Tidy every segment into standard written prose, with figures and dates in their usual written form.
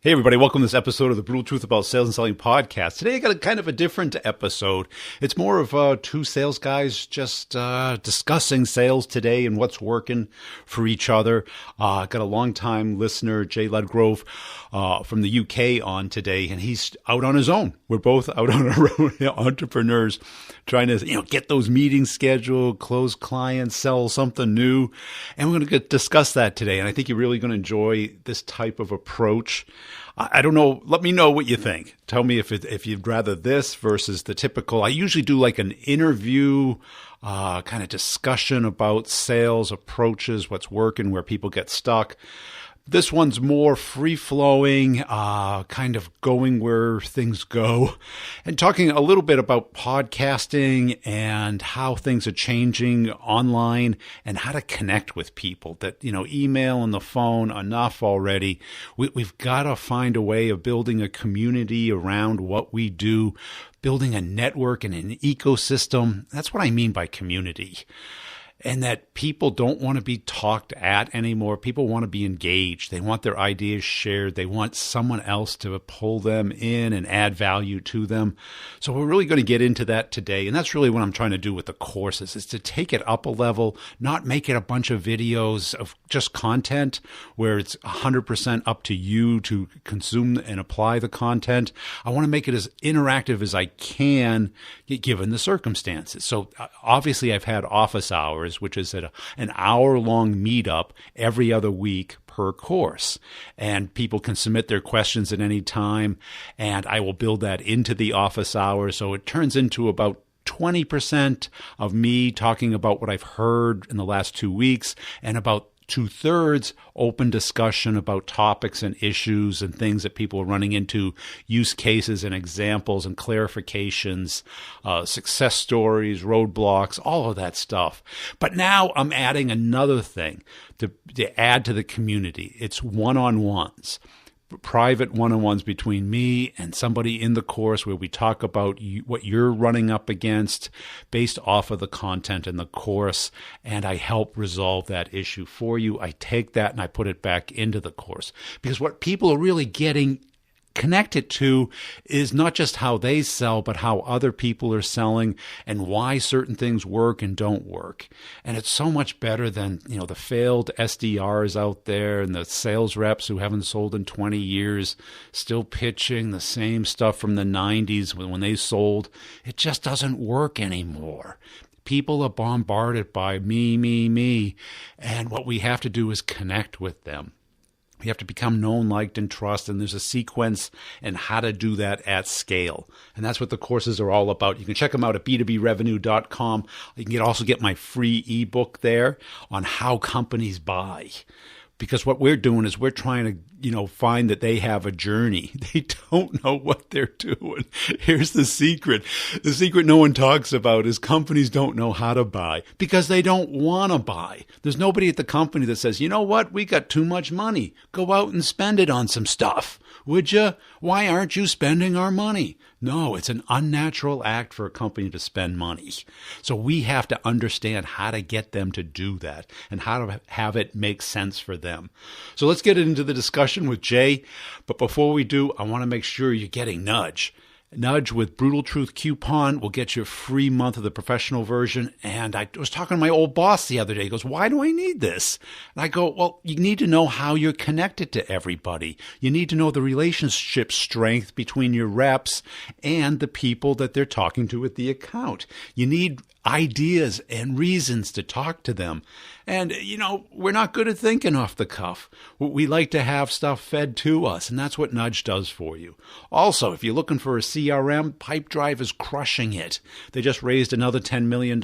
Hey everybody, welcome to this episode of the Brutal Truth About Sales and Selling podcast. Today I got a kind of a different episode. It's more of two sales guys just discussing sales today and what's working for each other. I got a long-time listener, Jay Ludgrove, from the UK on today, and he's out on his own. We're both out on our own, entrepreneurs, trying to get those meetings scheduled, close clients, sell something new, and we're going to discuss that today. And I think you're really going to enjoy this type of approach. I don't know. Let me know what you think. Tell me if you'd rather this versus the typical. I usually do like an interview kind of discussion about sales approaches, what's working, where people get stuck. This one's more free-flowing, kind of going where things go, and talking a little bit about podcasting and how things are changing online and how to connect with people. That, email and the phone, enough already. We've got to find a way of building a community around what we do, building a network and an ecosystem. That's what I mean by community. And that people don't want to be talked at anymore. People want to be engaged. They want their ideas shared. They want someone else to pull them in and add value to them. So we're really going to get into that today. And that's really what I'm trying to do with the courses, is to take it up a level, not make it a bunch of videos of just content where it's 100% up to you to consume and apply the content. I want to make it as interactive as I can, given the circumstances. So obviously I've had office hours, which is an hour-long meetup every other week per course. And people can submit their questions at any time, and I will build that into the office hours. So it turns into about 20% of me talking about what I've heard in the last 2 weeks, and about 2/3 open discussion about topics and issues and things that people are running into, use cases and examples and clarifications, success stories, roadblocks, all of that stuff. But now I'm adding another thing to add to the community. It's one-on-ones. Private one-on-ones between me and somebody in the course where we talk about what you're running up against based off of the content in the course, and I help resolve that issue for you. I take that and I put it back into the course, because what people are really getting connected to is not just how they sell, but how other people are selling and why certain things work and don't work. And it's so much better than, the failed SDRs out there and the sales reps who haven't sold in 20 years, still pitching the same stuff from the 90s when they sold. It just doesn't work anymore. People are bombarded by me, and what we have to do is connect with them. You have to become known, liked, and trust, and there's a sequence and how to do that at scale. And that's what the courses are all about. You can check them out at b2brevenue.com. You can also get my free ebook there on how companies buy. Because what we're doing is we're trying to, find that they have a journey. They don't know what they're doing. Here's the secret. The secret no one talks about is companies don't know how to buy because they don't want to buy. There's nobody at the company that says, you know what? We got too much money. Go out and spend it on some stuff. Would you? Why aren't you spending our money? No, it's an unnatural act for a company to spend money. So we have to understand how to get them to do that and how to have it make sense for them. So let's get into the discussion with Jay. But before we do, I want to make sure you're getting Nudge. Nudge with Brutal Truth coupon will get you a free month of the professional version. And I was talking to my old boss the other day. He goes, why do I need this? And I go, well, you need to know how you're connected to everybody. You need to know the relationship strength between your reps and the people that they're talking to at the account. You need ideas and reasons to talk to them. And, we're not good at thinking off the cuff. We like to have stuff fed to us, and that's what Nudge does for you. Also, if you're looking for a CRM, Pipedrive is crushing it. They just raised another $10 million,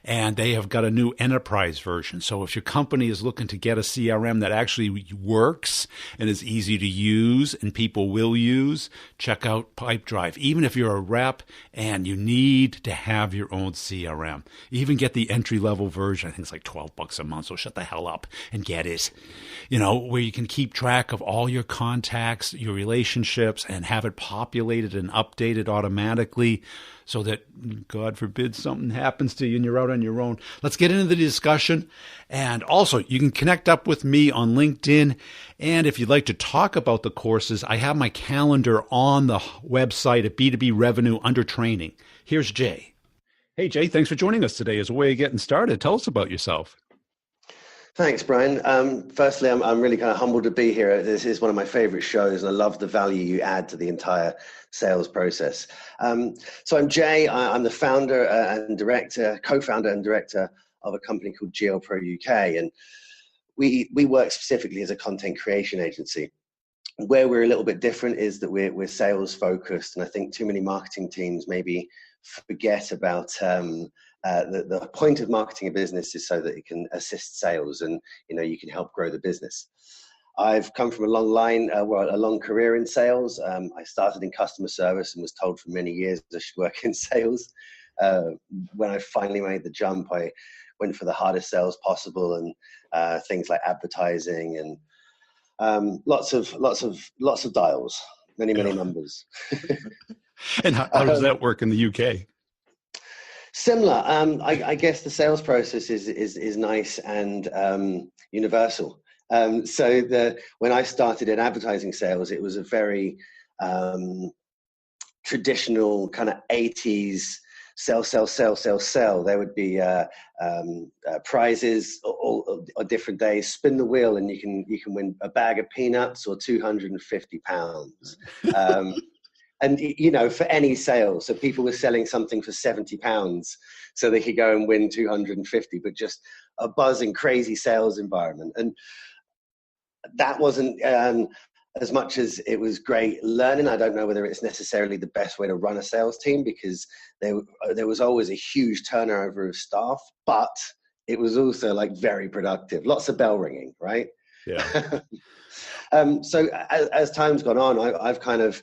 and they have got a new enterprise version. So if your company is looking to get a CRM that actually works and is easy to use and people will use, check out Pipedrive. Even if you're a rep and you need to have your own CRM. You even get the entry-level version. I think it's like $12 a month, so shut the hell up and get it. Where you can keep track of all your contacts, your relationships, and have it populated and updated automatically so that, God forbid, something happens to you and you're out on your own. Let's get into the discussion. And also, you can connect up with me on LinkedIn. And if you'd like to talk about the courses, I have my calendar on the website at B2B Revenue under training. Here's Jay. Hey, Jay, thanks for joining us today as a way of getting started. Tell us about yourself. Thanks, Brian. Firstly, I'm really kind of humbled to be here. This is one of my favorite shows, and I love the value you add to the entire sales process. So I'm Jay. I'm the founder and director, co-founder and director of a company called GeoPro UK, and we work specifically as a content creation agency. Where we're a little bit different is that we're sales focused, and I think too many marketing teams maybe forget about the point of marketing a business is so that it can assist sales and you can help grow the business. I've come from a long a long career in sales. I started in customer service and was told for many years I should work in sales. When I finally made the jump, I went for the hardest sales possible and things like advertising and lots of dials, many numbers. And how does that work in the UK? Similar. I guess the sales process is nice and universal. So when I started in advertising sales, it was a very traditional kind of 80s sell. There would be prizes on different days. Spin the wheel and you can win a bag of peanuts or £250. And, for any sale. So people were selling something for £70 so they could go and win 250, but just a buzzing, crazy sales environment. And that wasn't as much as it was great learning. I don't know whether it's necessarily the best way to run a sales team because there was always a huge turnover of staff, but it was also like very productive. Lots of bell ringing, right? Yeah. So as time's gone on, I've kind of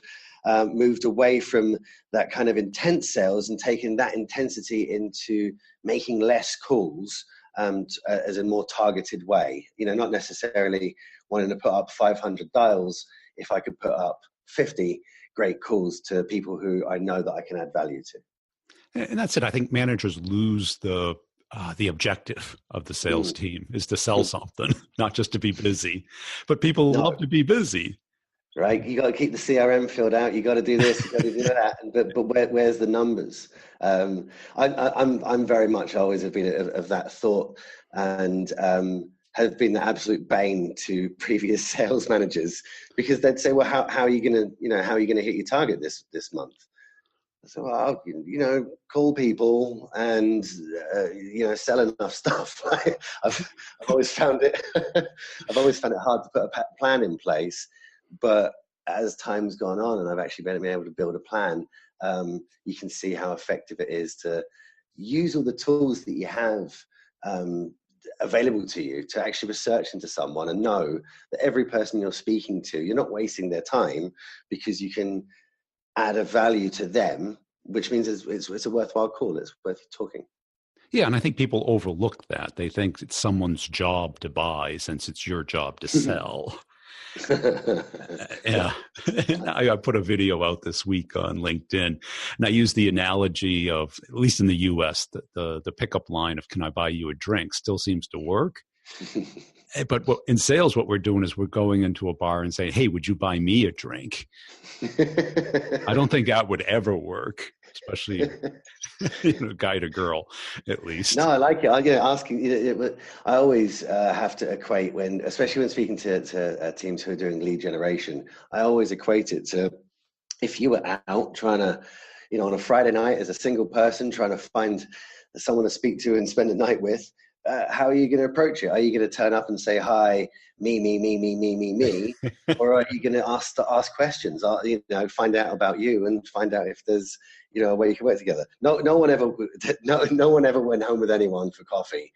moved away from that kind of intense sales and taken that intensity into making less calls as a more targeted way. Not necessarily wanting to put up 500 dials if I could put up 50 great calls to people who I know that I can add value to. And that's it. I think managers lose the objective of the sales team is to sell something, not just to be busy. But people love to be busy. Right, you got to keep the CRM filled out. You got to do this, you got to do that. But where's the numbers? I'm very much always have been of that thought, and have been the absolute bane to previous sales managers because they'd say, "Well, how are you gonna hit your target this month?" I said, "Well, call people and sell enough stuff." I've always found it. I've always found it hard to put a plan in place. But as time's gone on and I've actually been able to build a plan, you can see how effective it is to use all the tools that you have available to you to actually research into someone and know that every person you're speaking to, you're not wasting their time because you can add a value to them, which means it's a worthwhile call. It's worth talking. Yeah, and I think people overlook that. They think it's someone's job to buy since it's your job to sell. Yeah. I put a video out this week on LinkedIn, and I use the analogy of, at least in the US, the pickup line of "Can I buy you a drink?" still seems to work. But in sales, what we're doing is we're going into a bar and saying, "Hey, would you buy me a drink?" I don't think that would ever work, especially guy to girl, at least. No, I like it. I'm going to ask you. I always have to equate especially when speaking to teams who are doing lead generation. I always equate it to if you were out trying to, on a Friday night as a single person trying to find someone to speak to and spend the night with. How are you going to approach it? Are you going to turn up and say, "Hi, me," or are you going to ask questions? Find out about you and find out if there's a way you can work together. No one ever went home with anyone for coffee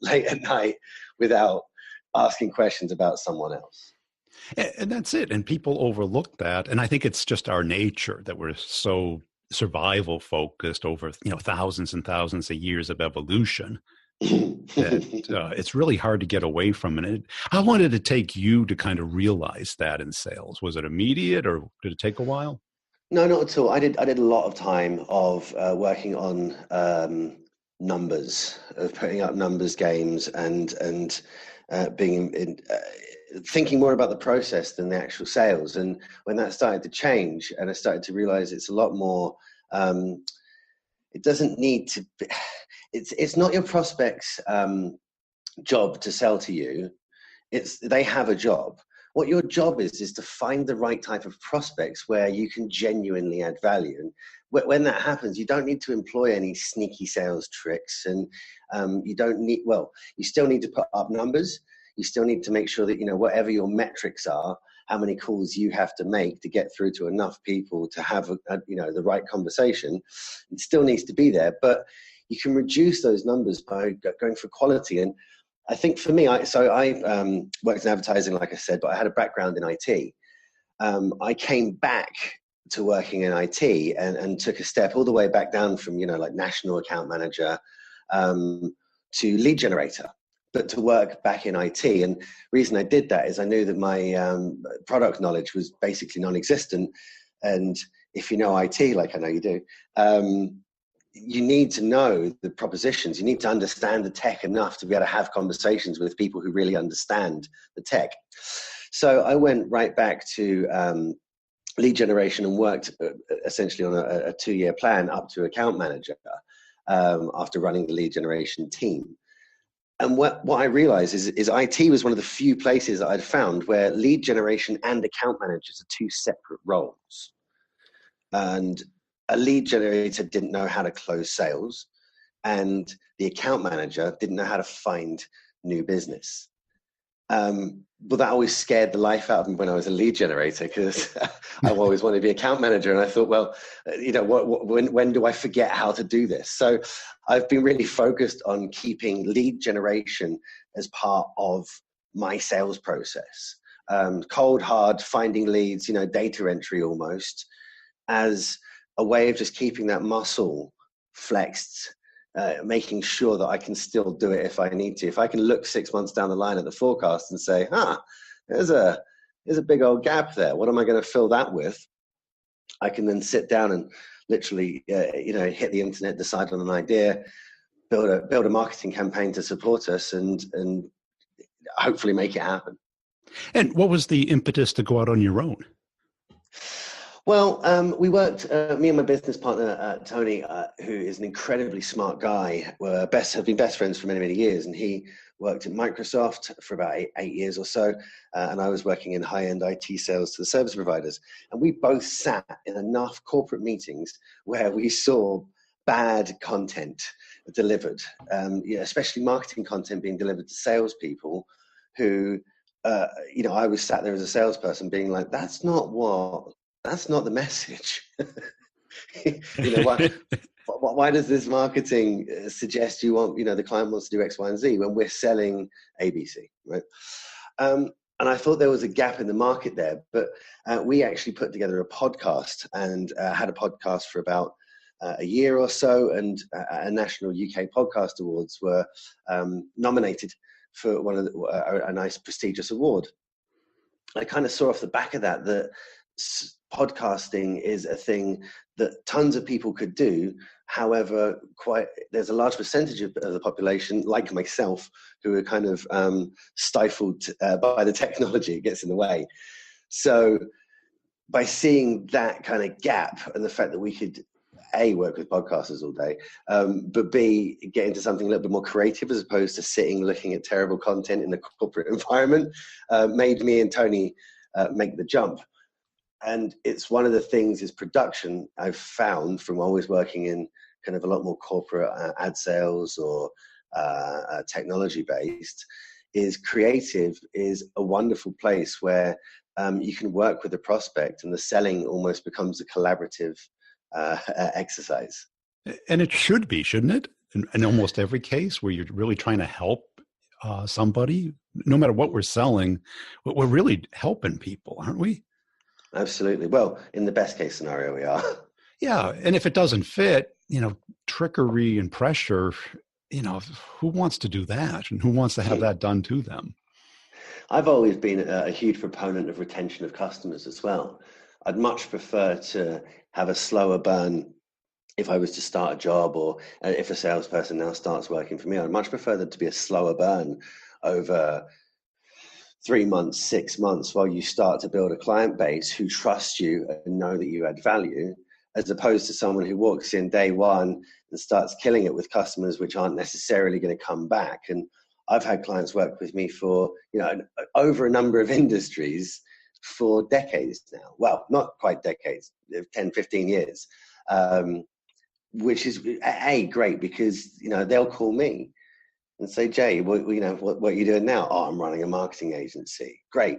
late at night without asking questions about someone else. And that's it. And people overlook that. And I think it's just our nature that we're so survival focused over, thousands and thousands of years of evolution, that it's really hard to get away from it. How long did it take you to kind of realize that in sales? Was it immediate or did it take a while? No, not at all. I did a lot of time of working on numbers, of putting up numbers games, and being thinking more about the process than the actual sales. And when that started to change, and I started to realize it's a lot more. It doesn't need to be, it's not your prospects' job to sell to you. They have a job. What your job is to find the right type of prospects where you can genuinely add value. And when that happens, you don't need to employ any sneaky sales tricks, and you don't need. Well, you still need to put up numbers. You still need to make sure that whatever your metrics are, how many calls you have to make to get through to enough people to have the right conversation. It still needs to be there, but you can reduce those numbers by going for quality. And I think for me, I worked in advertising, like I said, but I had a background in IT. I came back to working in IT and took a step all the way back down from, like national account manager to lead generator, but to work back in IT. And the reason I did that is I knew that my product knowledge was basically non-existent. And if you know IT, like I know you do, you need to know the propositions. You need to understand the tech enough to be able to have conversations with people who really understand the tech. So I went right back to lead generation and worked essentially on a 2-year plan up to account manager after running the lead generation team. And what I realized is IT was one of the few places that I'd found where lead generation and account managers are two separate roles. And a lead generator didn't know how to close sales, and the account manager didn't know how to find new business. But that always scared the life out of me when I was a lead generator, because I always wanted to be account manager. And I thought, well, when do I forget how to do this? So I've been really focused on keeping lead generation as part of my sales process. Cold, hard, finding leads, data entry almost, as a way of just keeping that muscle flexed, making sure that I can still do it if I need to. If I can look 6 months down the line at the forecast and say, there's a big old gap there. What am I going to fill that with? I can then sit down and literally, hit the internet, decide on an idea, build a marketing campaign to support us, and hopefully make it happen. And what was the impetus to go out on your own? Well, we worked, me and my business partner, Tony, who is an incredibly smart guy, have been best friends for many, many years. And he worked at Microsoft for about eight years or so. And I was working in high-end IT sales to the service providers. And we both sat in enough corporate meetings where we saw bad content delivered, especially marketing content being delivered to salespeople who, I was sat there as a salesperson being like, that's not the message. Why does this marketing suggest you want, the client wants to do X, Y, and Z when we're selling ABC, right? And I thought there was a gap in the market there, but we actually put together a podcast and had a podcast for about a year or so, and a National UK Podcast Awards were nominated for a nice prestigious award. I kind of saw off the back of that podcasting is a thing that tons of people could do. However, there's a large percentage of the population, like myself, who are kind of stifled by the technology. It gets in the way. So by seeing that kind of gap and the fact that we could A, work with podcasters all day, but B, get into something a little bit more creative as opposed to sitting looking at terrible content in the corporate environment, made me and Tony make the jump. And it's one of the things is production I've found from always working in kind of a lot more corporate ad sales or technology based, is creative is a wonderful place where you can work with a prospect and the selling almost becomes a collaborative exercise. And it should be, shouldn't it? In almost every case where you're really trying to help somebody, no matter what we're selling, we're really helping people, aren't we? Absolutely. Well, in the best case scenario, we are. Yeah. And if it doesn't fit, trickery and pressure, who wants to do that? And who wants to have that done to them? I've always been a huge proponent of retention of customers as well. I'd much prefer to have a slower burn if I was to start a job, or if a salesperson now starts working for me. I'd much prefer them to be a slower burn over 3 months, 6 months, while you start to build a client base who trust you and know that you add value, as opposed to someone who walks in day one and starts killing it with customers which aren't necessarily going to come back. And I've had clients work with me for, over a number of industries for decades now. Well, not quite decades, 10, 15 years, which is great, because, they'll call me and say, Jay, what are you doing now? Oh, I'm running a marketing agency. Great.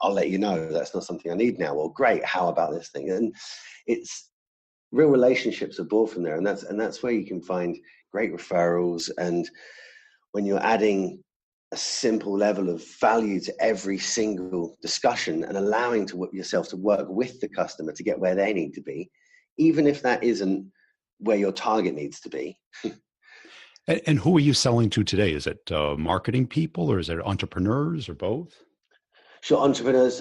I'll let you know that's not something I need now. Or great, how about this thing? And it's real relationships are born from there. And that's where you can find great referrals. And when you're adding a simple level of value to every single discussion and allowing yourself to work with the customer to get where they need to be, even if that isn't where your target needs to be. And who are you selling to today? Is it marketing people, or is it entrepreneurs, or both? Sure, entrepreneurs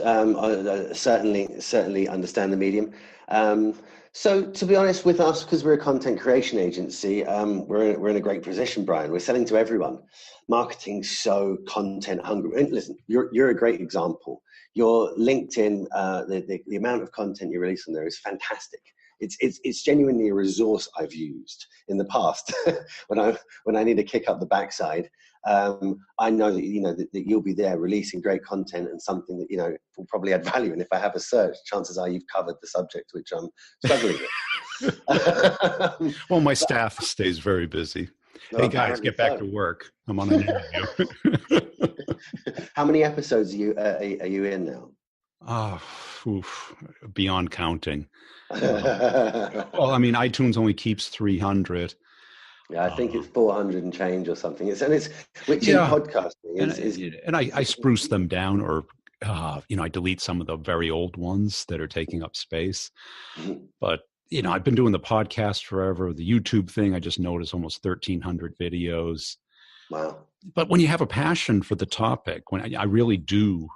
certainly understand the medium. So to be honest with us, because we're a content creation agency, we're in a great position, Brian. We're selling to everyone. Marketing's so content hungry. And listen, you're a great example. Your LinkedIn, the amount of content you release on there is fantastic. It's genuinely a resource I've used in the past when I need to kick up the backside. I know that that you'll be there releasing great content and something that will probably add value. And if I have a search, chances are you've covered the subject which I'm struggling with. Well, my staff stays very busy. Hey guys, get back to work. I'm on an interview. How many episodes are you in now? Beyond counting. Well, I mean, iTunes only keeps 300. Yeah, I think it's 400 and change or something. Which in podcasting and I spruce them down, or I delete some of the very old ones that are taking up space. Mm-hmm. But I've been doing the podcast forever. The YouTube thing, I just noticed almost 1,300 videos. Wow! But when you have a passion for the topic, when I really do,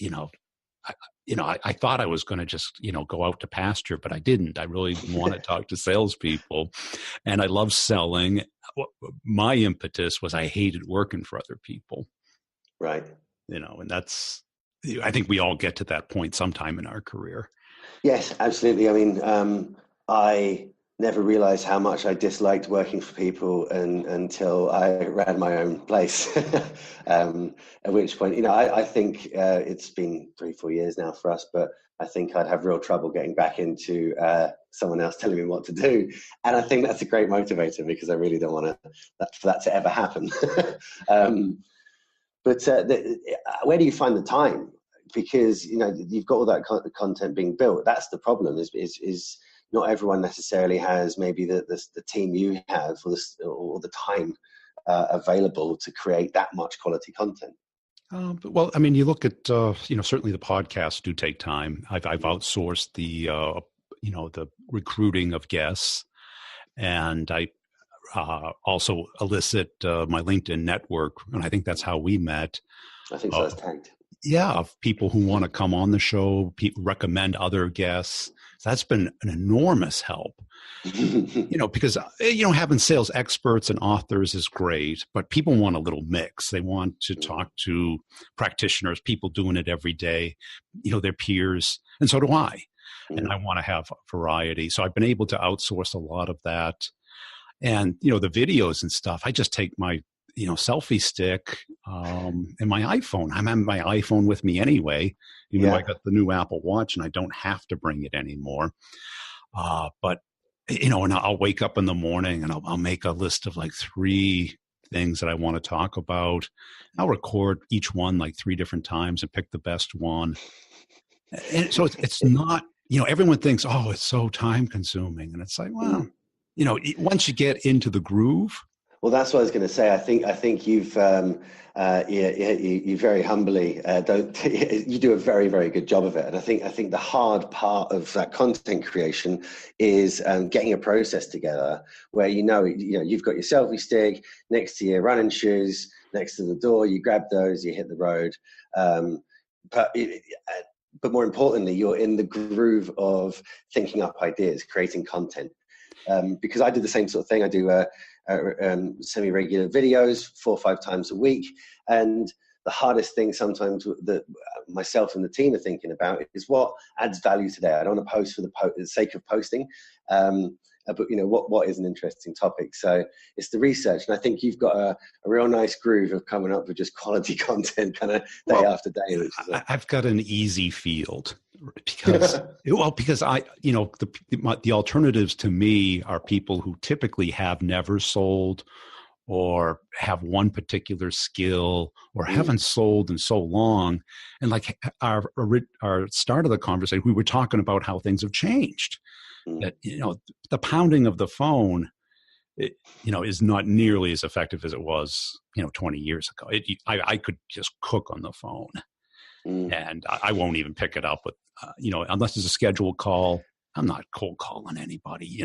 I thought I was going to just, go out to pasture, but I didn't. I really want to talk to salespeople, and I love selling. My impetus was I hated working for other people. Right. And I think we all get to that point sometime in our career. Yes, absolutely. I mean, I never realized how much I disliked working for people until I ran my own place. At which point, I think it's been 3-4 years now for us, but I think I'd have real trouble getting back into someone else telling me what to do. And I think that's a great motivator, because I really don't want for that to ever happen. But where do you find the time? Because, you've got all that content being built. That's the problem is not everyone necessarily has maybe the team you have, or the time available to create that much quality content. Well, I mean, you look at certainly the podcasts do take time. I've outsourced the the recruiting of guests, and I also elicit my LinkedIn network, and I think that's how we met. I think so. That's tagged. Yeah, of people who want to come on the show, recommend other guests. That's been an enormous help, because, having sales experts and authors is great, but people want a little mix. They want to talk to practitioners, people doing it every day, their peers. And so do I. And I want to have variety. So I've been able to outsource a lot of that. And, the videos and stuff, I just take my selfie stick and my iPhone. I'm having my iPhone with me anyway, even though I got the new Apple Watch and I don't have to bring it anymore. But, and I'll wake up in the morning and I'll make a list of like 3 things that I want to talk about. I'll record each one like 3 different times and pick the best one. And so it's not, everyone thinks, oh, it's so time consuming. And it's like, well, once you get into the groove. Well, that's what I was going to say. I think you've you very humbly don't you do a very, very good job of it. And I think the hard part of that content creation is getting a process together where you've got your selfie stick next to your running shoes, next to the door. You grab those, you hit the road. But more importantly, you're in the groove of thinking up ideas, creating content. Because I do the same sort of thing. I do semi-regular videos 4 or 5 times a week. And the hardest thing sometimes that myself and the team are thinking about is what adds value today. I don't want to post for the sake of posting, but what is an interesting topic? So it's the research. And I think you've got a real nice groove of coming up with just quality content kind of day after day. I've got an easy field. Because the alternatives to me are people who typically have never sold or have one particular skill or haven't sold in so long. And like our start of the conversation, we were talking about how things have changed. That, the pounding of the phone, is not nearly as effective as it was, 20 years ago. I could just cook on the phone. And I won't even pick it up with, unless it's a scheduled call. I'm not cold calling anybody,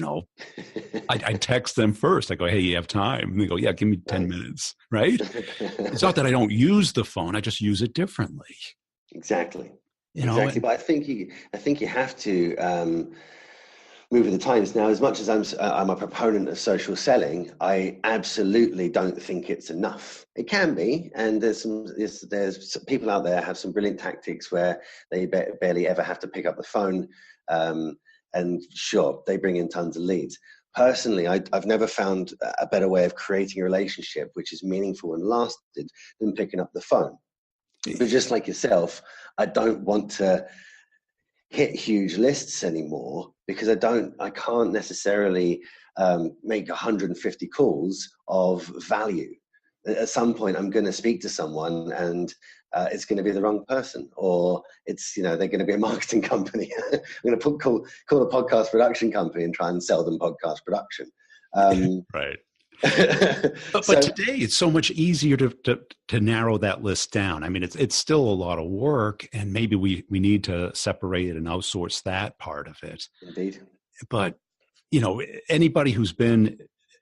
I text them first. I go, hey, you have time? And they go, yeah, give me 10 minutes, right? It's not that I don't use the phone. I just use it differently. Exactly. Exactly. But I think you have to move with the times. Now, as much as I'm a proponent of social selling, I absolutely don't think it's enough. It can be, and there's people out there have some brilliant tactics where they barely ever have to pick up the phone, and sure, they bring in tons of leads. Personally, I've never found a better way of creating a relationship which is meaningful and lasted than picking up the phone. But just like yourself, I don't want to hit huge lists anymore because I can't necessarily make 150 calls of value. At some point, I'm going to speak to someone and it's going to be the wrong person, or they're going to be a marketing company. I'm going to call a podcast production company and try and sell them podcast production. Right. But today it's so much easier to narrow that list down. I mean, it's still a lot of work, and maybe we need to separate and outsource that part of it. Indeed. But anybody who's been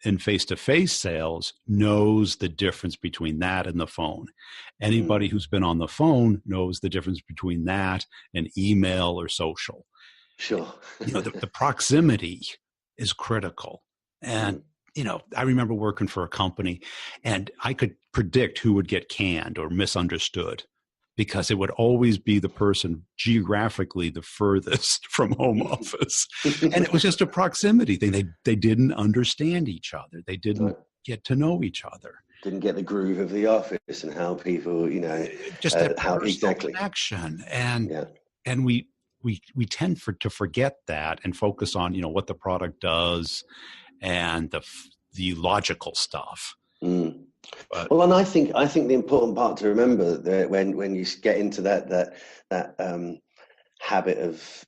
in face-to-face sales knows the difference between that and the phone. Anybody who's been on the phone knows the difference between that and email or social. Sure. The proximity is critical. And I remember working for a company and I could predict who would get canned or misunderstood because it would always be the person geographically the furthest from home office. And it was just a proximity thing. They didn't understand each other. They didn't get to know each other. Didn't get the groove of the office and how people, just that how exactly connection. And we tend to forget that and focus on, what the product does and the logical stuff. Well, and I think the important part to remember that when you get into that habit of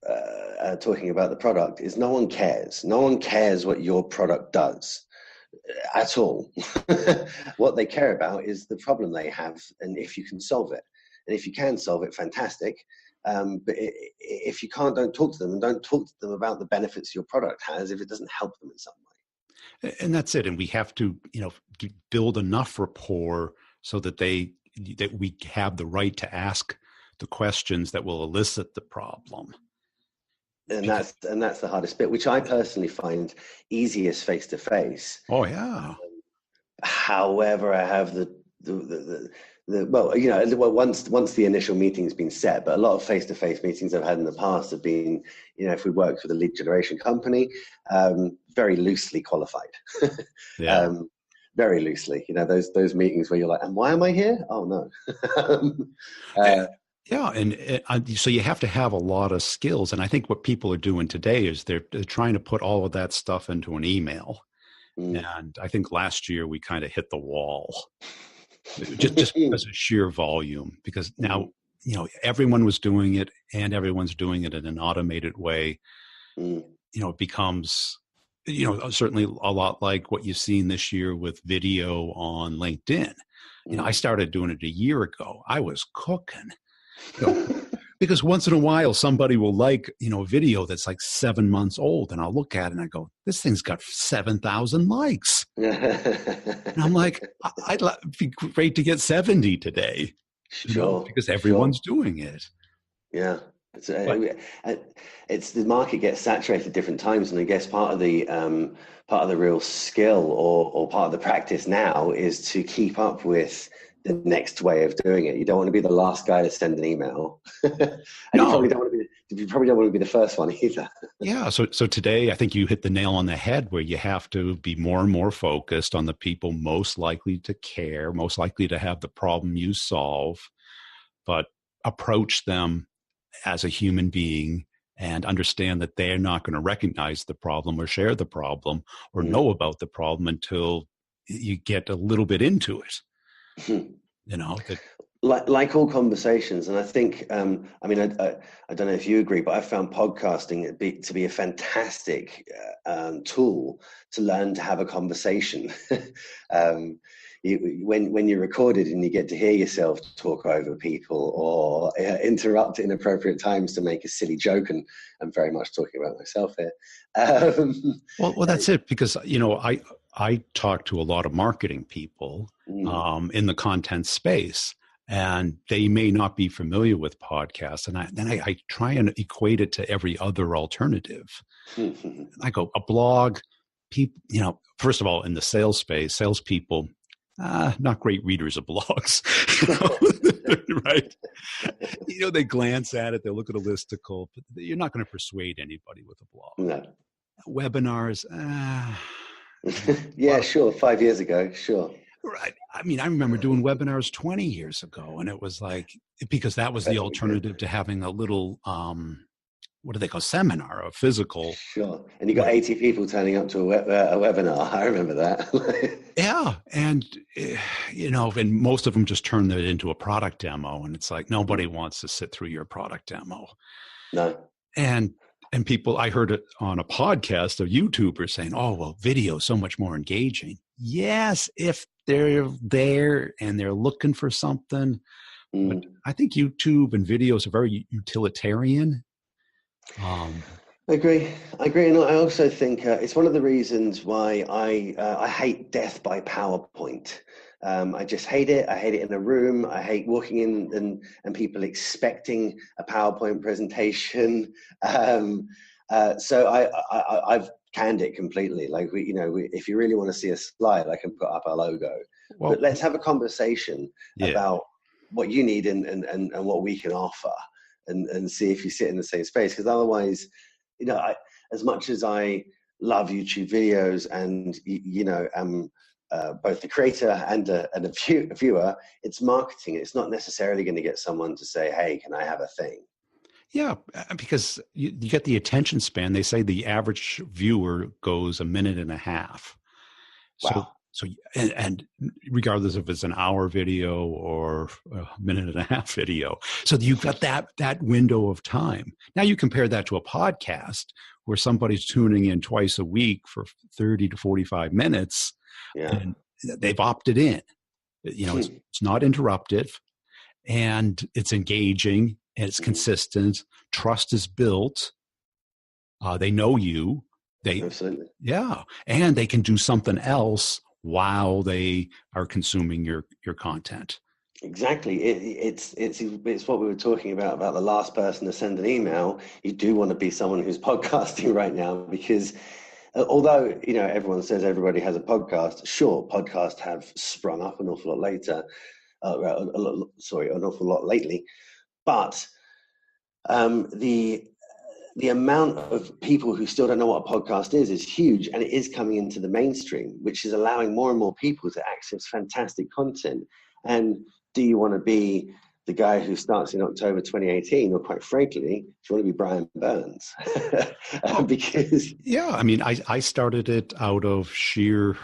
talking about the product is no one cares. No one cares what your product does at all. What they care about is the problem they have and if you can solve it. And if you can solve it, fantastic. But if you can't, don't talk to them, and don't talk to them about the benefits your product has if it doesn't help them in some way. And that's it. And we have to, build enough rapport so that we have the right to ask the questions that will elicit the problem. And that's the hardest bit, which I personally find easiest face to face. Oh yeah. However, I have once the initial meeting's been set, but a lot of face-to-face meetings I've had in the past have been, if we worked with a lead generation company, very loosely qualified. Yeah. Very loosely, those meetings where you're like, and why am I here? Oh no. Yeah. And so you have to have a lot of skills. And I think what people are doing today is they're trying to put all of that stuff into an email. And I think last year we kind of hit the wall. Just because of sheer volume, because now, everyone was doing it and everyone's doing it in an automated way. It becomes, certainly a lot like what you've seen this year with video on LinkedIn. I started doing it a year ago. I was cooking, because once in a while somebody will like, a video that's like 7 months old, and I'll look at it and I go, this thing's got 7,000 likes. And I'm like, it'd be great to get 70 today, because everyone's doing it. Yeah. It's the market gets saturated at different times, and I guess part of the real skill or part of the practice now is to keep up with the next way of doing it. You don't want to be the last guy to send an email, and you probably don't want to be the first one either. Yeah. So today, I think you hit the nail on the head, where you have to be more and more focused on the people most likely to care, most likely to have the problem you solve, but approach them as a human being and understand that they're not going to recognize the problem or share the problem or know about the problem until you get a little bit into it. Like all conversations. And I think, I don't know if you agree, but I found podcasting to be a fantastic tool to learn to have a conversation. When you're recorded and you get to hear yourself talk over people or interrupt at inappropriate times to make a silly joke, and I'm very much talking about myself here. Well, that's it, because I talk to a lot of marketing people in the content space, and they may not be familiar with podcasts, and I try and equate it to every other alternative. I go, a blog, people, first of all, in the sales space, salespeople, not great readers of blogs, right? They glance at it, they look at a listicle, but you're not going to persuade anybody with a blog. No. Webinars, yeah, sure. 5 years ago, sure. Right. I remember doing webinars 20 years ago, and it was like, because that was the alternative to having a little, what do they call, seminar, a physical. Sure. And you got 80 people turning up to a webinar. I remember that. Yeah. And, and most of them just turn it into a product demo. And it's like, nobody wants to sit through your product demo. No. And people, I heard it on a podcast of YouTubers saying, oh, well, video is so much more engaging. Yes, if they're there and they're looking for something. But I think YouTube and videos are very utilitarian. I agree. And I also think it's one of the reasons why I hate death by PowerPoint. I just hate it. I hate it in a room. I hate walking in and people expecting a PowerPoint presentation. So I've canned it completely. Like if you really want to see a slide, I can put up our logo. Well, but let's have a conversation about what you need and what we can offer, and see if you sit in the same space. Because otherwise, as much as I love YouTube videos and I'm both the creator and a viewer, it's marketing. It's not necessarily going to get someone to say, "Hey, can I have a thing?" Yeah, because you get the attention span. They say the average viewer goes a minute and a half. Wow. So and regardless if it's an hour video or a minute and a half video. So you've got that window of time. Now you compare that to a podcast where somebody's tuning in twice a week for 30 to 45 minutes. Yeah. And they've opted in. It's not interruptive, and it's engaging, and it's consistent. Trust is built. They know you. Absolutely. Yeah. And they can do something else while they are consuming your content. Exactly. It's what we were talking about the last person to send an email. You do want to be someone who's podcasting right now, because although, everyone says everybody has a podcast, sure, podcasts have sprung up an awful lot later. An awful lot lately. But the amount of people who still don't know what a podcast is huge, and it is coming into the mainstream, which is allowing more and more people to access fantastic content. And do you want to be the guy who starts in October 2018, or quite frankly, do you want to be Brian Burns? Because I started it out of sheer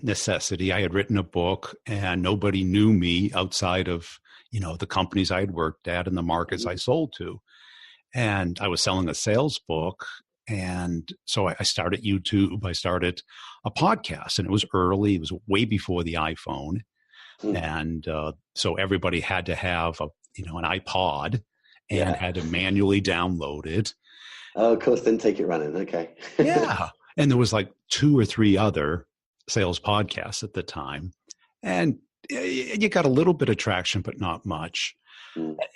necessity. I had written a book, and nobody knew me outside of the companies I had worked at and the markets I sold to. And I was selling a sales book, And so I started YouTube. I started a podcast, and it was early. It was way before the iPhone. And so everybody had to have an iPod and had to manually download it. Oh, of course, didn't take it running. Okay. Yeah. And there was like 2 or 3 other sales podcasts at the time. And you got a little bit of traction, but not much.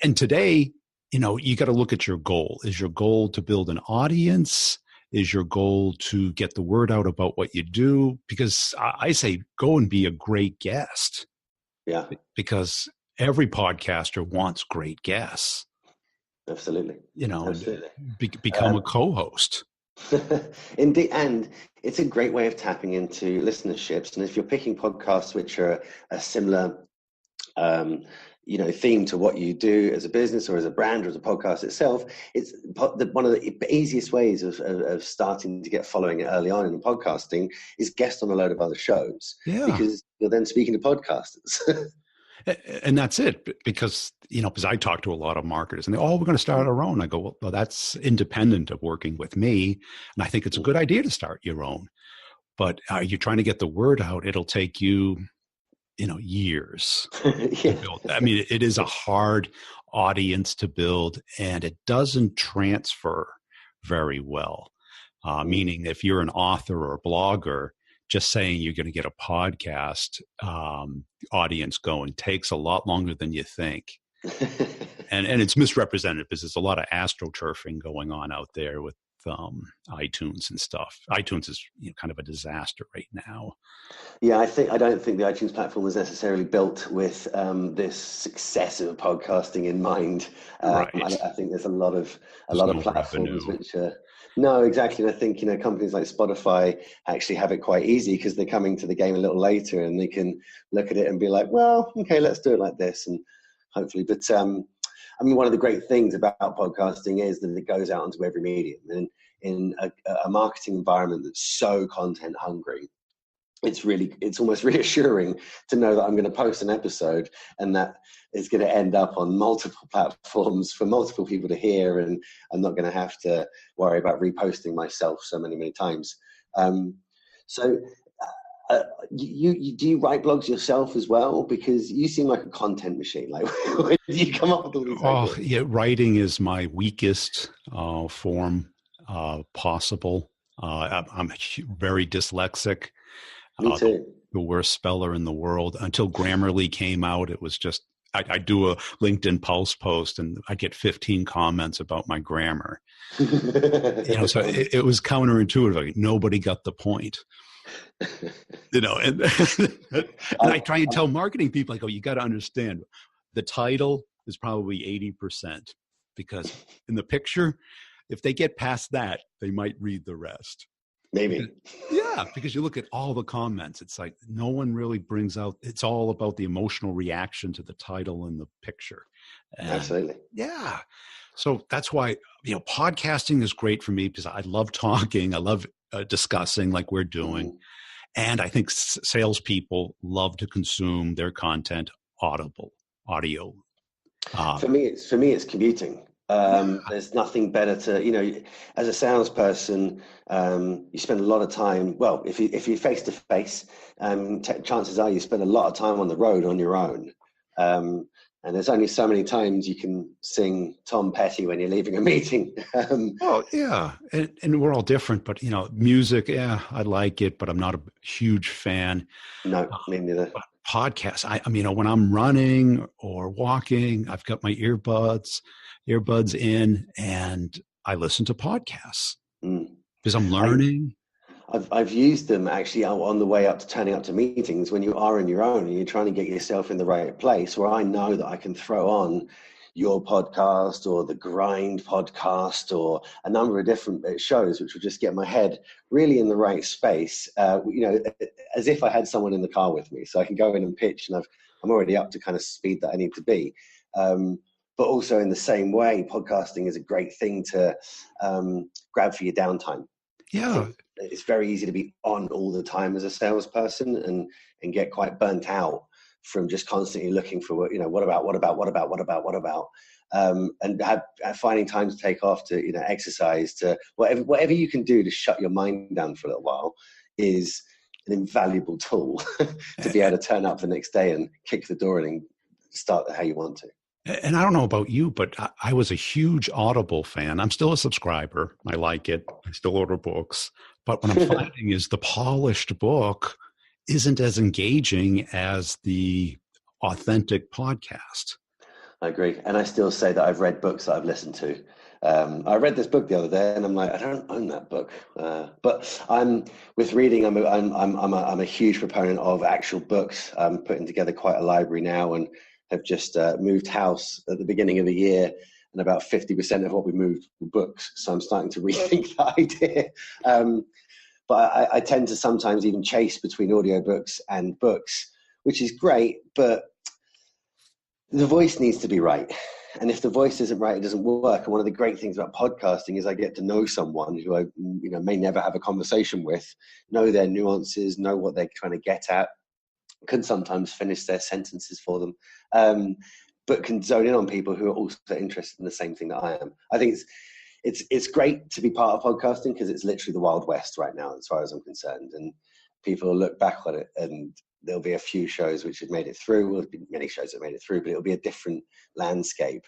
And today, you got to look at your goal. Is your goal to build an audience? Is your goal to get the word out about what you do? Because I say go and be a great guest. Yeah. Because every podcaster wants great guests. Absolutely. Absolutely. Become a co-host. Indeed, and it's a great way of tapping into listenerships. And if you're picking podcasts which are a similar, theme to what you do as a business or as a brand or as a podcast itself, it's one of the easiest ways of starting to get following early on in podcasting is guest on a load of other shows. Yeah. Because you're then speaking to podcasters. And that's it, because I talk to a lot of marketers and we're going to start our own. I go, well, that's independent of working with me. And I think it's a good idea to start your own. But you're trying to get the word out. It'll take you, years to build. I mean, it is a hard audience to build, and it doesn't transfer very well. Meaning if you're an author or a blogger, just saying you're going to get a podcast audience going takes a lot longer than you think. and it's misrepresented because there's a lot of astroturfing going on out there with iTunes and stuff. iTunes is kind of a disaster right now. Yeah, I don't think the iTunes platform was necessarily built with this success of podcasting in mind. Right. I think there's a lot of platforms which are no, exactly. And I think companies like Spotify actually have it quite easy because they're coming to the game a little later, and they can look at it and be like, well, okay, let's do it like this, and hopefully. But one of the great things about podcasting is that it goes out onto every medium, and in a marketing environment that's so content hungry, it's almost reassuring to know that I'm going to post an episode and that it's going to end up on multiple platforms for multiple people to hear, and I'm not going to have to worry about reposting myself so many times. So you do you write blogs yourself as well? Because you seem like a content machine. Like, where do you come up with all these ideas? Oh, yeah, writing is my weakest form possible. I'm very dyslexic. Me too. The worst speller in the world. Until Grammarly came out, it was just, I do a LinkedIn Pulse post and I get 15 comments about my grammar. So it was counterintuitive. Like, nobody got the point. And I try and tell marketing people, I go, you got to understand, the title is probably 80%, because in the picture, if they get past that, they might read the rest. Maybe. Yeah, because you look at all the comments, it's like no one really brings out, it's all about the emotional reaction to the title and the picture. And absolutely. Yeah. So that's why, podcasting is great for me, because I love talking. I love discussing like we're doing. Mm-hmm. And I think salespeople love to consume their content audio. For me, it's commuting. There's nothing better to, as a salesperson, you spend a lot of time. Well, if you're face to face, chances are you spend a lot of time on the road on your own. And there's only so many times you can sing Tom Petty when you're leaving a meeting. Oh, yeah. And we're all different, but, music, yeah, I like it, but I'm not a huge fan. No, me neither. Podcasts, I mean, when I'm running or walking, I've got my earbuds in, and I listen to podcasts because I'm learning. I've used them actually on the way up to turning up to meetings when you are on your own and you're trying to get yourself in the right place, where I know that I can throw on your podcast or the Grind podcast or a number of different shows, which will just get my head really in the right space, as if I had someone in the car with me. So I can go in and pitch, and I'm already up to kind of speed that I need to be. But also in the same way, podcasting is a great thing to grab for your downtime. Yeah. It's very easy to be on all the time as a salesperson and get quite burnt out from just constantly looking for, what about. and finding time to take off, to exercise, to whatever you can do to shut your mind down for a little while is an invaluable tool to be able to turn up the next day and kick the door in and start how you want to. And I don't know about you, but I was a huge Audible fan. I'm still a subscriber. I like it. I still order books. But what I'm finding is the polished book isn't as engaging as the authentic podcast. I agree. And I still say that I've read books that I've listened to. I read this book the other day, and I'm like, I don't own that book. But with reading, I'm a huge proponent of actual books. I'm putting together quite a library now, and have just moved house at the beginning of the year, and about 50% of what we moved were books. So I'm starting to rethink that idea. But I tend to sometimes even chase between audiobooks and books, which is great, but the voice needs to be right. And if the voice isn't right, it doesn't work. And one of the great things about podcasting is I get to know someone who I may never have a conversation with, know their nuances, know what they're trying to get at, can sometimes finish their sentences for them, but can zone in on people who are also interested in the same thing that I am. I think it's great to be part of podcasting because it's literally the Wild West right now, as far as I'm concerned. And people will look back on it, and there'll be a few shows which have made it through. There'll be many shows that made it through, but it'll be a different landscape.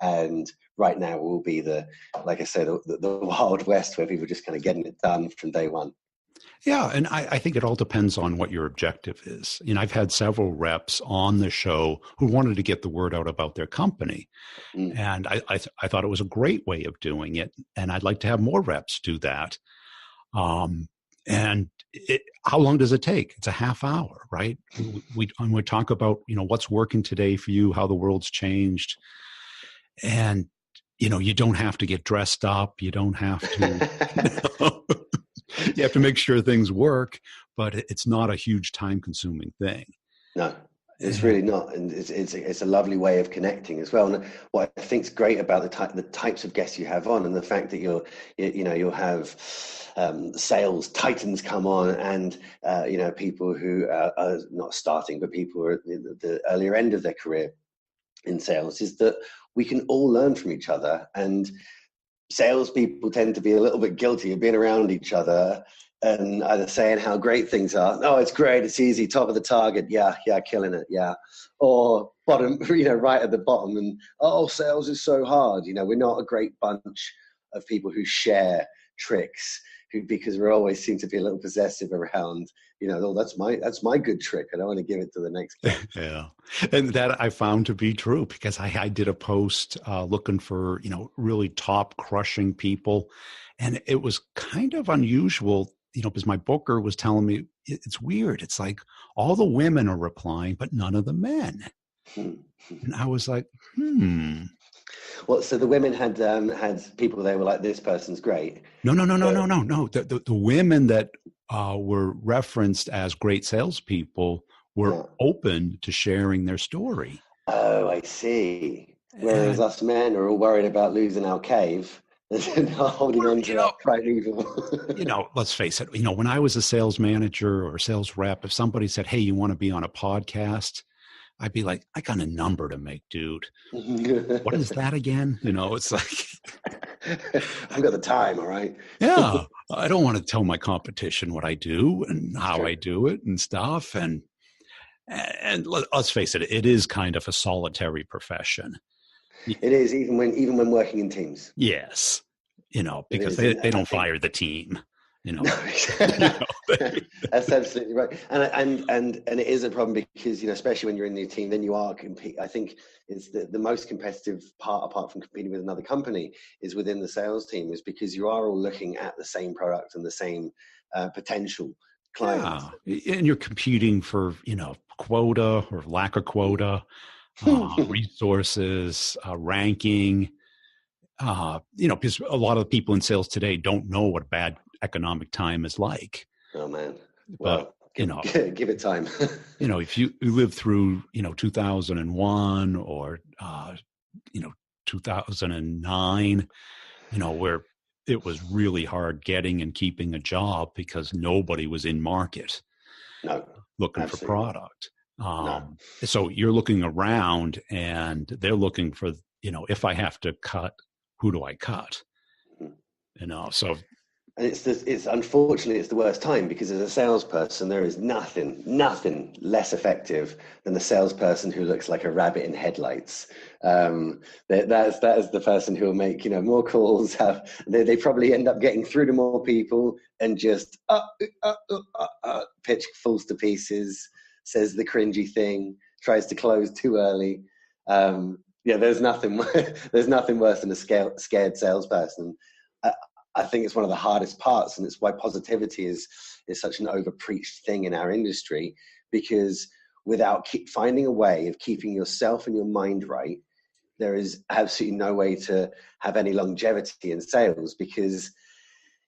And right now will be like I said, the Wild West, where people are just kind of getting it done from day one. Yeah, and I think it all depends on what your objective is. I've had several reps on the show who wanted to get the word out about their company. And I thought it was a great way of doing it. And I'd like to have more reps do that. And how long does it take? It's a half hour, right? We talk about, what's working today for you, how the world's changed. And, you don't have to get dressed up. You don't have to, you have to make sure things work, but it's not a huge time-consuming thing. No, it's really not, and it's a lovely way of connecting as well. And what I think is great about the types of guests you have on, and the fact that you'll have sales titans come on, and people who are not starting, but people who are at the earlier end of their career in sales, is that we can all learn from each other. And salespeople tend to be a little bit guilty of being around each other and either saying how great things are. Oh, it's great, it's easy, top of the target, yeah, killing it, yeah. Or bottom, right at the bottom, and sales is so hard. We're not a great bunch of people who share tricks, because we always seem to be a little possessive around, that's my good trick. I don't want to give it to the next guy. Yeah. And that I found to be true, because I did a post looking for, really top crushing people. And it was kind of unusual, because my booker was telling me it's weird. It's like all the women are replying, but none of the men. And I was like, Well, so the women had people, they were like, this person's great. No. The women that were referenced as great salespeople were open to sharing their story. Oh, I see. Whereas us men are all worried about losing our cave and holding on to that primeval. Let's face it. When I was a sales manager or sales rep, if somebody said, "Hey, you want to be on a podcast?" I'd be like, I got a number to make, dude. What is that again? It's like, I've got the time, all right? Yeah. I don't want to tell my competition what I do and how I do it and stuff. And let's face it, it is kind of a solitary profession. It is, even when working in teams. Yes. Because they don't fire the team. No, that's absolutely right, and it is a problem because especially when you're in the team, then you are compete. I think it's the most competitive part, apart from competing with another company, is within the sales team, is because you are all looking at the same product and the same potential clients. Yeah. And you're competing for quota or lack of quota, resources, ranking. Because a lot of the people in sales today don't know what bad economic time is like. Oh man. Well, but, give it time. If you live through, 2001 or, 2009, where it was really hard getting and keeping a job because nobody was in market looking for product. So you're looking around and they're looking for, if I have to cut, who do I cut? So. And it's unfortunately it's the worst time, because as a salesperson, there is nothing less effective than the salesperson who looks like a rabbit in headlights. That is the person who will make more calls. They probably end up getting through to more people and just pitch falls to pieces, says the cringy thing, tries to close too early. There's nothing worse than a scared salesperson. I think it's one of the hardest parts, and it's why positivity is such an overpreached thing in our industry, because without finding a way of keeping yourself and your mind right, there is absolutely no way to have any longevity in sales, because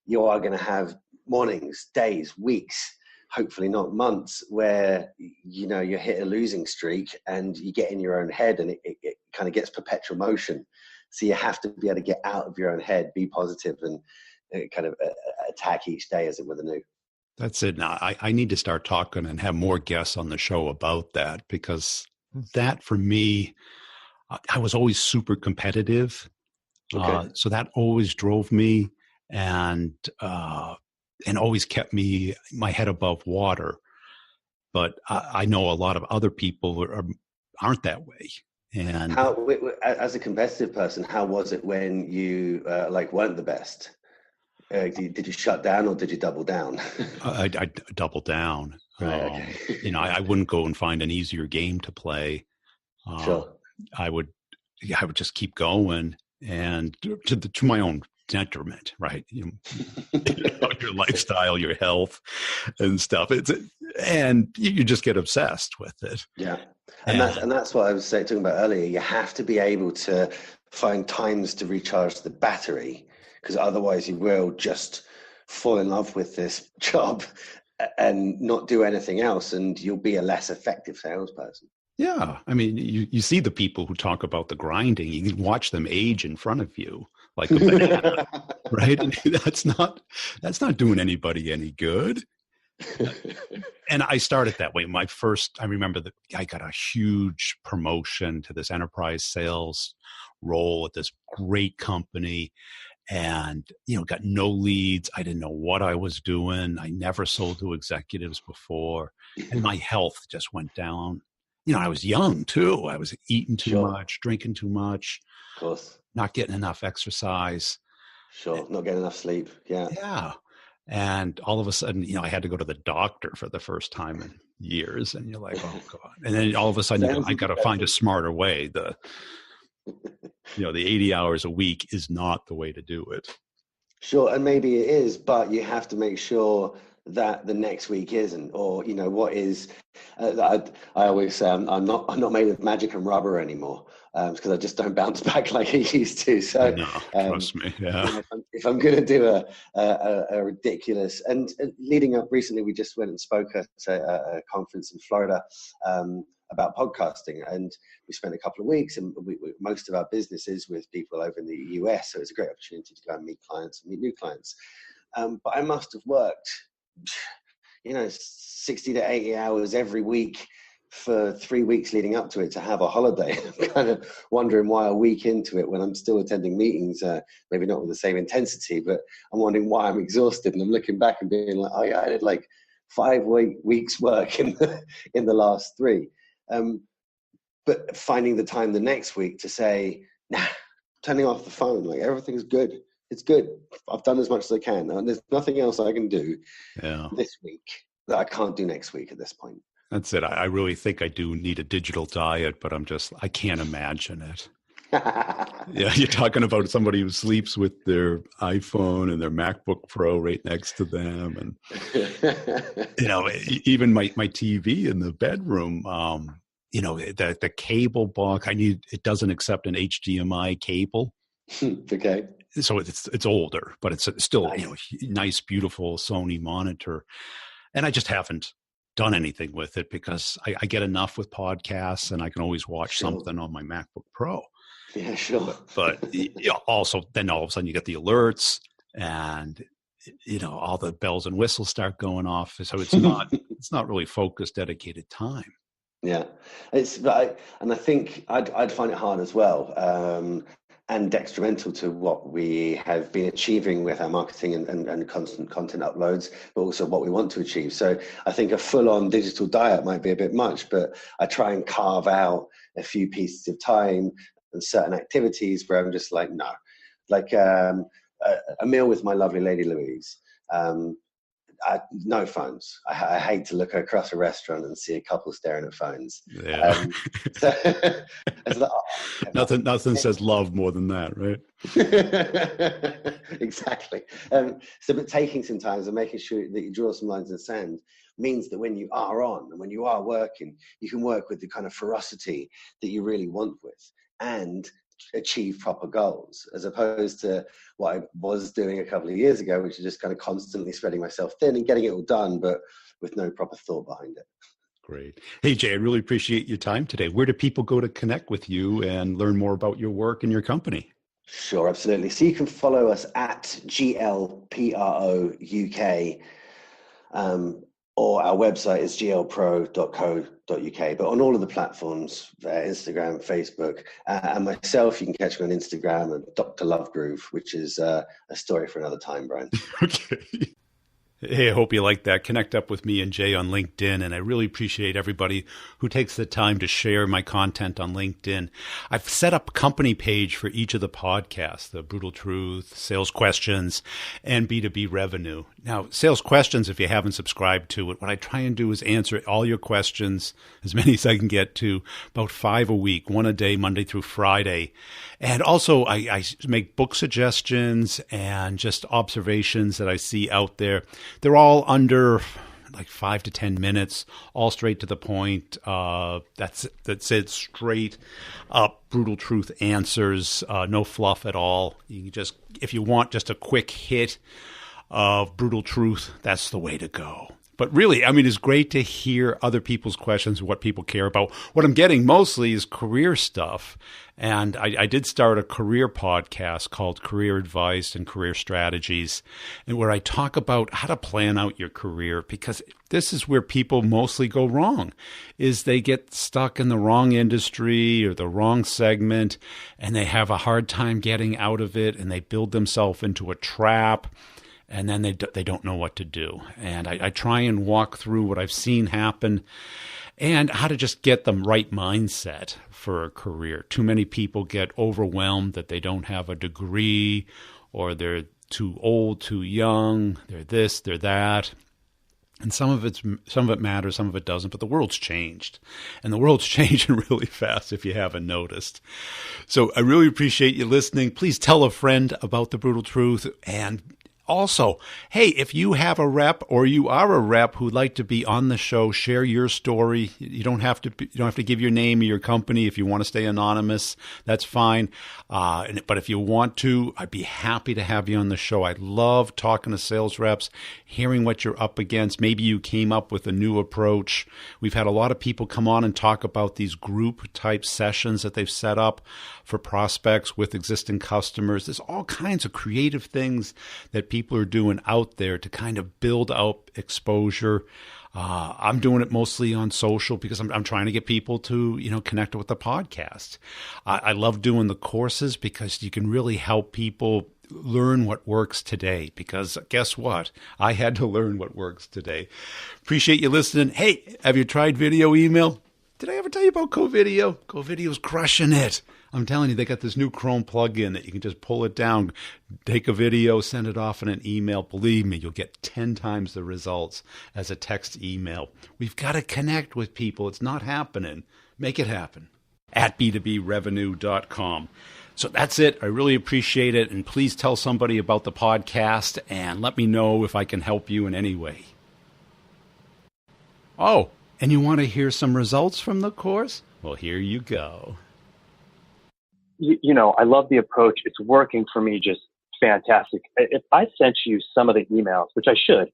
you are going to have mornings, days, weeks, hopefully not months, where you hit a losing streak and you get in your own head, and it kind of gets perpetual motion. So you have to be able to get out of your own head, be positive, and kind of attack each day as it were the new. That's it. Now, I need to start talking and have more guests on the show about that, because that for me, I was always super competitive. Okay. So that always drove me and always kept my head above water. But I know a lot of other people aren't that way. And how, as a competitive person, how was it when you weren't the best? Did you shut down or did you double down? I doubled down. Right, okay. I wouldn't go and find an easier game to play. Sure. I would just keep going, and to my own detriment, right? Your lifestyle, your health, and stuff. And you just get obsessed with it. Yeah, and that's what I was talking about earlier. You have to be able to find times to recharge the battery, because otherwise you will just fall in love with this job and not do anything else, and you'll be a less effective salesperson. Yeah, I mean, you see the people who talk about the grinding. You can watch them age in front of you like a banana, right? And that's not doing anybody any good. And I started that way. I remember that I got a huge promotion to this enterprise sales role at this great company, and got no leads. I didn't know what I was doing. I never sold to executives before, and my health just went down. I was young too. I was eating too much, drinking too much, of course, not getting enough exercise. Sure, not getting enough sleep. Yeah. Yeah. And all of a sudden, I had to go to the doctor for the first time in years. And you're like, oh God. And then all of a sudden, I got to find a smarter way. The 80 hours a week is not the way to do it. Sure. And maybe it is, but you have to make sure that the next week isn't, or what is. I always say I'm not made of magic and rubber anymore, because I just don't bounce back like I used to. So no, trust me. Yeah. If I'm going to do a ridiculous, and leading up recently, we just went and spoke at a conference in Florida about podcasting, and we spent a couple of weeks, and most of our business is with people over in the US, so it's a great opportunity to go and meet clients and meet new clients. But I must have worked 60 to 80 hours every week for 3 weeks leading up to it to have a holiday. I'm kind of wondering why a week into it, when I'm still attending meetings, maybe not with the same intensity, but I'm wondering why I'm exhausted. And I'm looking back and being like, oh yeah, I did like 5 weeks work in the last 3. But finding the time the next week to say, nah, turning off the phone, like everything's good. It's good. I've done as much as I can. There's nothing else I can do this week that I can't do next week at this point. That's it. I really think I do need a digital diet, but I can't imagine it. Yeah, you're talking about somebody who sleeps with their iPhone and their MacBook Pro right next to them. And, even my TV in the bedroom, the cable box, it doesn't accept an HDMI cable. Okay. So it's older, but it's still nice, beautiful Sony monitor, and I just haven't done anything with it because I get enough with podcasts, and I can always watch something on my MacBook Pro. Yeah, sure. But also, then all of a sudden you get the alerts, and all the bells and whistles start going off. So it's not really focused, dedicated time. Yeah, and I think I'd find it hard as well, and detrimental to what we have been achieving with our marketing and constant content uploads, but also what we want to achieve. So I think a full-on digital diet might be a bit much, but I try and carve out a few pieces of time and certain activities where I'm just like, no, like a meal with my lovely lady Louise. No phones. I hate to look across a restaurant and see a couple staring at phones. Yeah. So it's like, Nothing says love more than that, right? Exactly. But taking some time and making sure that you draw some lines in the sand means that when you are on and when you are working, you can work with the kind of ferocity that you really want with and achieve proper goals, as opposed to what I was doing a couple of years ago, which is just kind of constantly spreading myself thin and getting it all done, but with no proper thought behind it. Great. Hey, Jay, I really appreciate your time today. Where do people go to connect with you and learn more about your work and your company? Sure, absolutely. So you can follow us at GLPRO UK, or our website is glpro.co.uk. But on all of the platforms, Instagram, Facebook, and myself, you can catch me on Instagram at Dr. Ludgrove, which is a story for another time, Brian. Okay. Hey, I hope you like that. Connect up with me and Jay on LinkedIn, and I really appreciate everybody who takes the time to share my content on LinkedIn. I've set up a company page for each of the podcasts, the Brutal Truth, Sales Questions, and B2B Revenue. Now, Sales Questions, if you haven't subscribed to it, what I try and do is answer all your questions, as many as I can get to, about 5 a week, 1 a day, Monday through Friday. And also, I make book suggestions and just observations that I see out there. They're all under like 5 to 10 minutes, all straight to the point. That's it, straight up, brutal truth answers, no fluff at all. You can just, if you want just a quick hit of brutal truth, that's the way to go. But really, I mean, it's great to hear other people's questions, what people care about. What I'm getting mostly is career stuff. And I did start a career podcast called Career Advice and Career Strategies, and where I talk about how to plan out your career, because this is where people mostly go wrong, is they get stuck in the wrong industry or the wrong segment, and they have a hard time getting out of it, and they build themselves into a trap. And then they don't know what to do. And I try and walk through what I've seen happen and how to just get the right mindset for a career. Too many people get overwhelmed that they don't have a degree, or they're too old, too young, they're this, they're that. And some of it matters, some of it doesn't, but the world's changed. And the world's changing really fast if you haven't noticed. So I really appreciate you listening. Please tell a friend about The Brutal Truth, and also, hey, if you have a rep or you are a rep who'd like to be on the show, share your story. You don't have to give your name or your company. If you want to stay anonymous, that's fine. But if you want to, I'd be happy to have you on the show. I love talking to sales reps, hearing what you're up against. Maybe you came up with a new approach. We've had a lot of people come on and talk about these group type sessions that they've set up for prospects with existing customers. There's all kinds of creative things that people are doing out there to kind of build up exposure. I'm doing it mostly on social because I'm trying to get people to, connect with the podcast. I love doing the courses because you can really help people learn what works today, because guess what? I had to learn what works today. Appreciate you listening. Hey, have you tried video email? Did I ever tell you about GoVideo? GoVideo's crushing it. I'm telling you, they got this new Chrome plugin that you can just pull it down, take a video, send it off in an email. Believe me, you'll get 10 times the results as a text email. We've got to connect with people. It's not happening. Make it happen at b2brevenue.com. So that's it. I really appreciate it. And please tell somebody about the podcast and let me know if I can help you in any way. Oh, and you want to hear some results from the course? Well, here you go. I love the approach. It's working for me just fantastic. If I sent you some of the emails, which I should,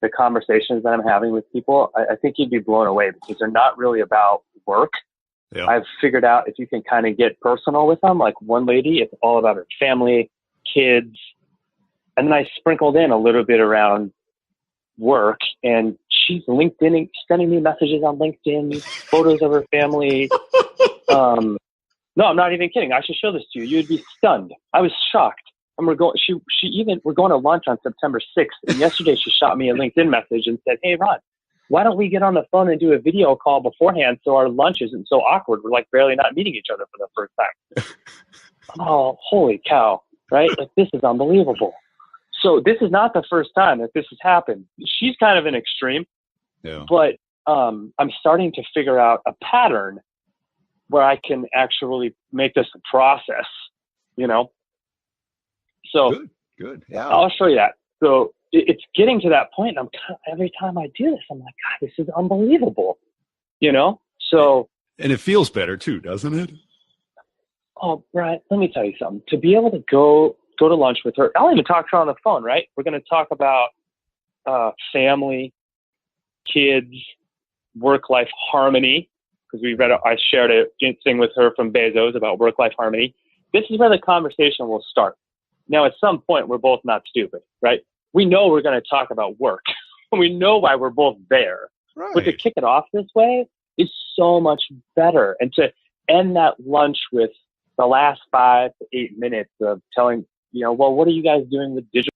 the conversations that I'm having with people, I think you'd be blown away because they're not really about work. Yeah. I've figured out if you can kind of get personal with them, like one lady, it's all about her family, kids. And then I sprinkled in a little bit around work, and she's LinkedIning, sending me messages on LinkedIn, photos of her family. No, I'm not even kidding. I should show this to you. You'd be stunned. I was shocked. And we're going to lunch on September 6th. And yesterday she shot me a LinkedIn message and said, "Hey, Ron, why don't we get on the phone and do a video call beforehand so our lunch isn't so awkward? We're like barely not meeting each other for the first time." Oh, holy cow, right? Like, this is unbelievable. So this is not the first time that this has happened. She's kind of an extreme, but I'm starting to figure out a pattern where I can actually make this a process, you know? So good. Yeah. I'll show you that. So it's getting to that point. And every time I do this, I'm like, God, this is unbelievable, you know? So. And it feels better too, doesn't it? Oh, Brian, let me tell you something. To be able to go to lunch with her, I'll even talk to her on the phone, right? We're going to talk about family, kids, work-life harmony, because I shared a thing with her from Bezos about work-life harmony. This is where the conversation will start. Now, at some point, we're both not stupid, right? We know we're going to talk about work. We know why we're both there. Right. But to kick it off this way is so much better. And to end that lunch with the last 5 to 8 minutes of telling, well, what are you guys doing with digital